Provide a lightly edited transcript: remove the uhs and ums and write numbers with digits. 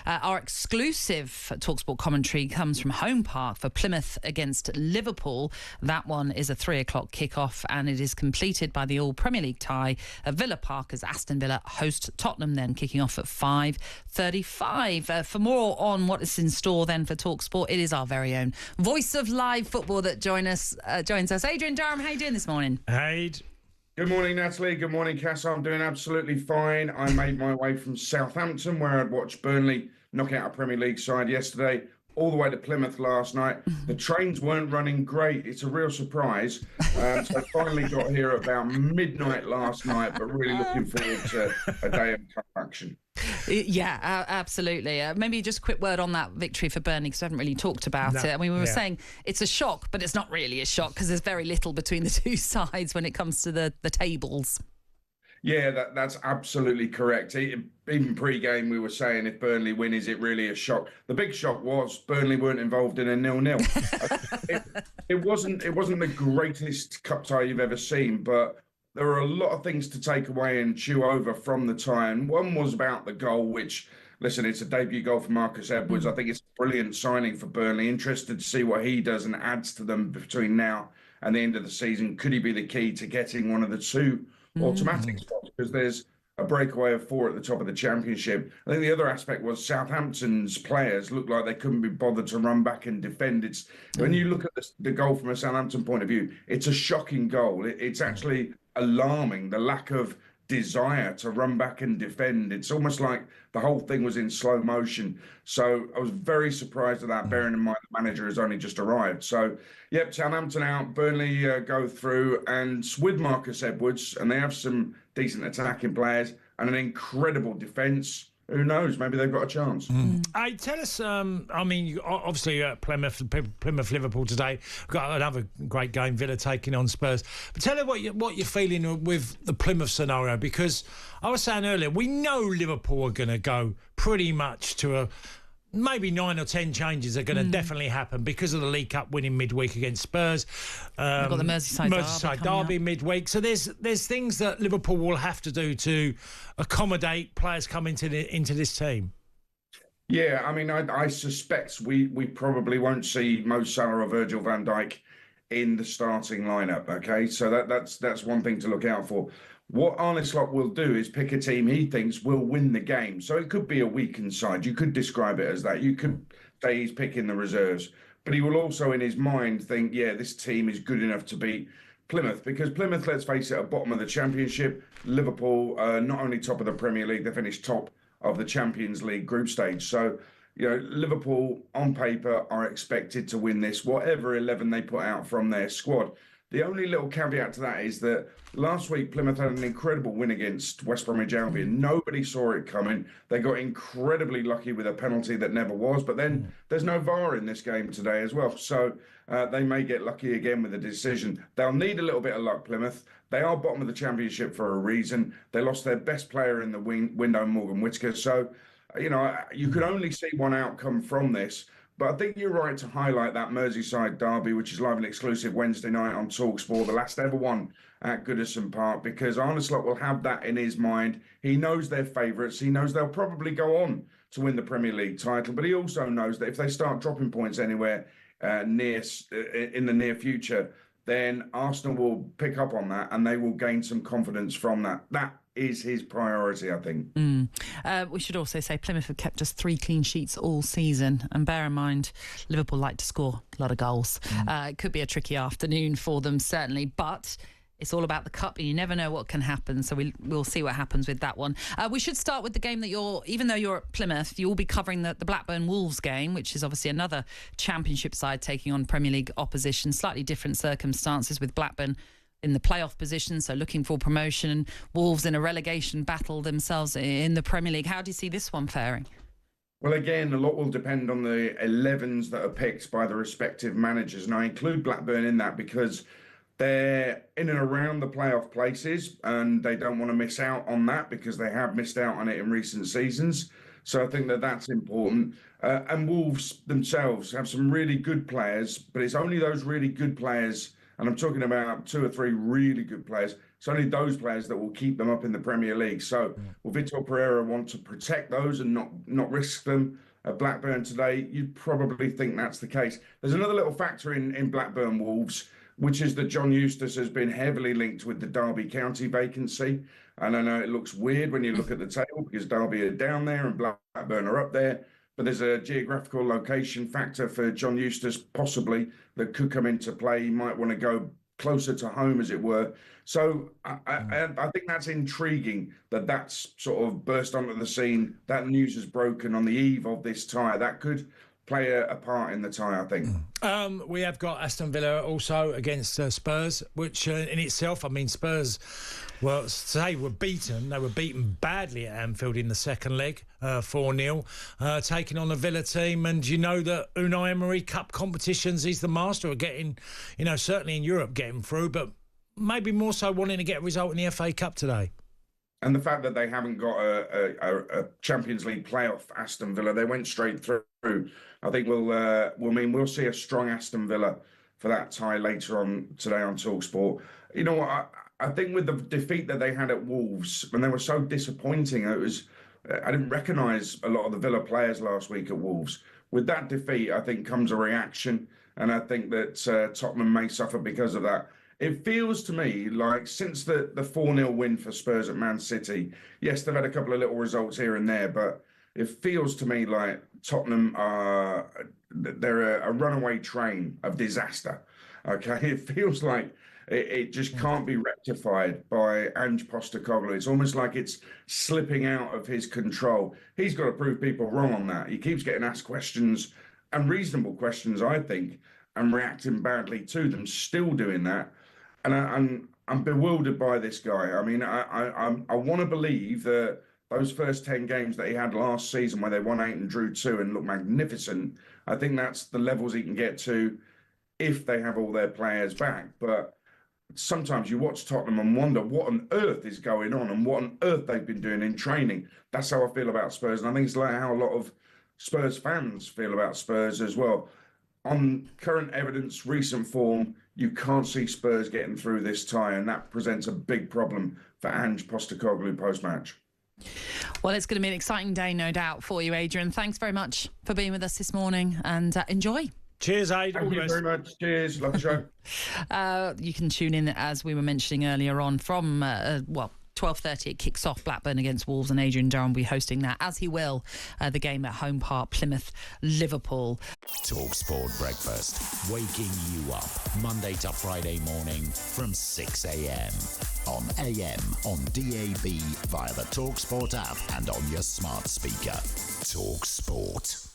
Our exclusive talkSPORT commentary comes from Home Park for Plymouth against Liverpool. That one is a 3 o'clock kickoff, and it is completed by the All-Premier League tie at Villa Park as Aston Villa host Tottenham, then kicking off at 5:35. For more on what is in store then for talkSPORT, it is our very own voice of live football that joins us. Adrian Durham, how are you doing this morning? Hey. Good morning, Natalie. Good morning, Cass. I'm doing absolutely fine. I made my way from Southampton, where I'd watched Burnley knock out a Premier League side yesterday, all the way to Plymouth last night. The trains weren't running great. It's a real surprise. So I finally got here about midnight last night, but really looking forward to a day of cup action. Yeah, absolutely. Maybe just a quick word on that victory for Burnley, because we haven't really talked about it. I mean, we were saying it's a shock, but it's not really a shock because there's very little between the two sides when it comes to the tables. Yeah, that's absolutely correct. Even pre-game, we were saying if Burnley win, is it really a shock? The big shock was Burnley weren't involved in a 0-0. It wasn't the greatest cup tie you've ever seen, but there are a lot of things to take away and chew over from the tie. And one was about the goal, which, listen, it's a debut goal for Marcus Edwards. I think it's a brilliant signing for Burnley. Interested to see what he does and adds to them between now and the end of the season. Could he be the key to getting one of the two automatic spots? Because there's a breakaway of 4 at the top of the Championship. I think the other aspect was Southampton's players looked like they couldn't be bothered to run back and defend. When you look at the goal from a Southampton point of view, it's a shocking goal. It's actually alarming, the lack of desire to run back and defend. It's almost like the whole thing was in slow motion. So I was very surprised at that, bearing in mind the manager has only just arrived. So, yep, Southampton out, Burnley go through, and with Marcus Edwards, and they have some decent attacking players and an incredible defence. Who knows? Maybe they've got a chance. Hey, tell us, I mean, obviously Plymouth, Liverpool today. We've got another great game, Villa taking on Spurs. But tell us what you're feeling with the Plymouth scenario, because I was saying earlier, we know Liverpool are going to go pretty much to maybe 9 or 10 changes are going to definitely happen because of the League Cup winning midweek against Spurs. We've got the Merseyside derby midweek. So there's things that Liverpool will have to do to accommodate players coming into this team. Yeah, I mean, I suspect we probably won't see Mo Salah or Virgil van Dijk in the starting lineup. Okay, so that's one thing to look out for. What Arne Slot will do is pick a team he thinks will win the game. So it could be a weakened side. You could describe it as that. You could say he's picking the reserves. But he will also, in his mind, think, yeah, this team is good enough to beat Plymouth. Because Plymouth, let's face it, are bottom of the Championship. Liverpool, not only top of the Premier League, they finished top of the Champions League group stage. So, you know, Liverpool, on paper, are expected to win this, whatever 11 they put out from their squad. The only little caveat to that is that last week Plymouth had an incredible win against West Bromwich Albion. Nobody saw it coming. They got incredibly lucky with a penalty that never was. But then there's no VAR in this game today as well. So they may get lucky again with a decision. They'll need a little bit of luck, Plymouth. They are bottom of the Championship for a reason. They lost their best player in the window, Morgan Whittaker. So, you know, you could only see one outcome from this. But I think you're right to highlight that Merseyside derby, which is live and exclusive Wednesday night on talkSPORT, the last ever one at Goodison Park, because Arne Slot will have that in his mind. He knows they're favourites. He knows they'll probably go on to win the Premier League title, but he also knows that if they start dropping points anywhere in the near future, then Arsenal will pick up on that and they will gain some confidence from that. That is his priority, I think. We should also say Plymouth have kept us 3 clean sheets all season, and bear in mind Liverpool like to score a lot of goals. It could be a tricky afternoon for them, certainly, but it's all about the cup and you never know what can happen, so we'll see what happens with that one. We should start with the game that even though you're at Plymouth, you'll be covering the Blackburn Wolves game, which is obviously another Championship side taking on Premier League opposition. Slightly different circumstances with Blackburn in the playoff position, so looking for promotion, and Wolves in a relegation battle themselves in the Premier League. How do you see this one faring? Well, again, a lot will depend on the 11s that are picked by the respective managers, and I include Blackburn in that because they're in and around the playoff places and they don't want to miss out on that because they have missed out on it in recent seasons. So I think that's important. And Wolves themselves have some really good players, but it's only those really good players, and I'm talking about 2 or 3 really good players, It's only those players that will keep them up in the Premier League. So will Vitor Pereira want to protect those and not risk them at Blackburn today? You'd probably think that's the case. There's another little factor in Blackburn Wolves, which is that John Eustace has been heavily linked with the Derby County vacancy. And I know it looks weird when you look at the table because Derby are down there and Blackburn are up there. But there's a geographical location factor for John Eustace, possibly, that could come into play. He might want to go closer to home, as it were. So I think that's intriguing that that's sort of burst onto the scene. That news has broken on the eve of this tie. That could play a part in the tie, I think. We have got Aston Villa also against Spurs, which in itself, I mean, Spurs, well, today were beaten. They were beaten badly at Anfield in the second leg, 4-0, taking on the Villa team. And you know that Unai Emery Cup competitions, he's the master of getting, certainly in Europe, getting through, but maybe more so wanting to get a result in the FA Cup today. And the fact that they haven't got a Champions League playoff Aston Villa, they went straight through. I think we'll see a strong Aston Villa for that tie later on today on talkSPORT. You know what? I think with the defeat that they had at Wolves, when they were so disappointing, I didn't recognise a lot of the Villa players last week at Wolves. With that defeat, I think comes a reaction, and I think that Tottenham may suffer because of that. It feels to me like since the 4-0 win for Spurs at Man City, yes, they've had a couple of little results here and there, but it feels to me like Tottenham they're a runaway train of disaster. Okay, it feels like it just can't be rectified by Ange Postecoglou. It's almost like it's slipping out of his control. He's got to prove people wrong on that. He keeps getting asked questions, and reasonable questions, I think, and reacting badly to them, still doing that. And I'm bewildered by this guy. I mean, I want to believe that those first 10 games that he had last season where they won 8 and drew 2 and looked magnificent, I think that's the levels he can get to if they have all their players back. But sometimes you watch Tottenham and wonder what on earth is going on and what on earth they've been doing in training. That's how I feel about Spurs. And I think it's like how a lot of Spurs fans feel about Spurs as well. On current evidence, recent form, you can't see Spurs getting through this tie, and that presents a big problem for Ange Postecoglou post-match. Well, it's going to be an exciting day, no doubt, for you, Adrian. Thanks very much for being with us this morning, and enjoy. Cheers, Aid. Thank you very much. Cheers. Love the show. You can tune in, as we were mentioning earlier on, from 12:30 it kicks off, Blackburn against Wolves, and Adrian Durham will be hosting that, as he will the game at home park, Plymouth, Liverpool. talkSPORT Breakfast, waking you up Monday to Friday morning from 6 a.m. on AM, on DAB, via the talkSPORT app and on your smart speaker. talkSPORT.